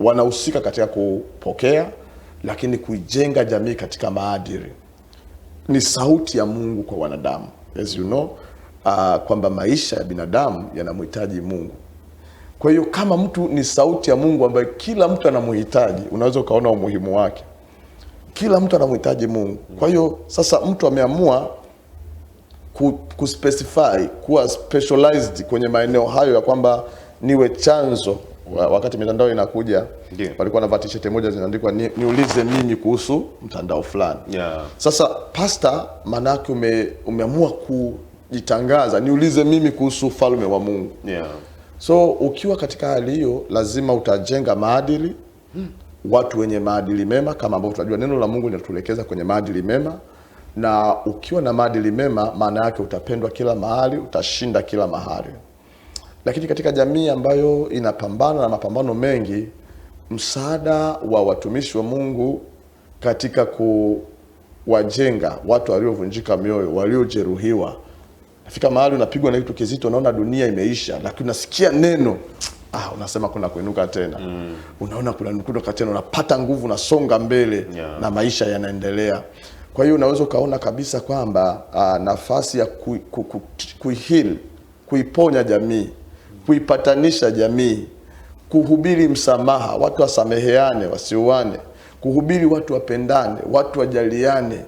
wanahusika katika kupokea, lakini kuijenga jamii katika maadili. Ni sauti ya Mungu kwa wanadamu. As you know, kwamba maisha ya binadamu yanamhitaji Mungu. Kwa hiyo kama mtu ni sauti ya Mungu ambaye kila mtu anamhitaji, unaweza ukaona umuhimu wake. Kila mtu anamhitaji Mungu. Kwa hiyo sasa mtu ameamua kuspecify, kuwa specialized kwenye maeneo hayo ya kwamba niwe chanzo. Wakati mitandao inakuja, walikuwa na t-shirt moja zinaandikwa niulize mimi kuhusu mtandao fulani. Sasa pastor, manake umeamua kujitangaza, niulize mimi kuhusu ufalme wa Mungu. So ukiwa katika hali hiyo, lazima utajenga maadili, watu wenye maadili mema, kama ambavyo tunajua neno la Mungu linatuelekeza kwenye maadili mema. Na ukiwa na maadili mema, maana yake utapendwa kila mahali, utashinda kila mahali. Lakini katika jamii ambayo inapambana na mapambano mengi, msaada wa watumishi wa Mungu katika kuwajenga watu waliovunjika mioyo, waliojeruhiwa. Nafika mahali unapigwa na kitu kizito, unaona dunia imeisha, lakini unasikia neno, unasema kuna kuinuka tena. Unaona kuna kuinuka tena, unapata nguvu, unasonga mbele, na maisha yanaendelea. Kwa hiyo unaweza ukaona kabisa kwamba nafasi ya kuihil, kuiponya jamii, kuipatanisha jamii, kuhubiri msamaha, watu wasameheane, wasiuane, kuhubiri watu wapendane, watu wajaliane,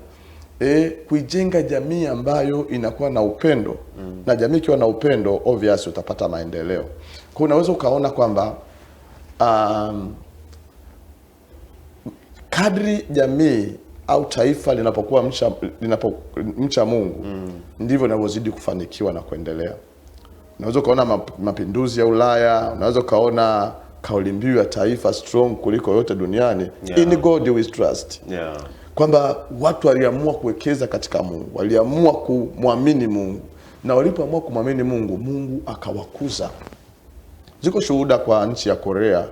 kuijenga jamii ambayo inakuwa na upendo. Na jamii ikiwa na upendo, obvious utapata maendeleo. Kwa unaweza ukaona kwamba kadri jamii au taifa linapokuwa mcha Mungu, ndivyo linavyozidi kufanikiwa na kuendelea. Unaweza ukaona mapinduzi ya Ulaya, unaweza ukaona kauli mbiu ya taifa strong kuliko yote duniani, in God we trust. Kwamba watu waliamua kuwekeza katika Mungu, waliamua kumwamini Mungu, na walipoamua kumwamini Mungu, Mungu akawakuza. Ziko shuhuda kwa nchi ya Korea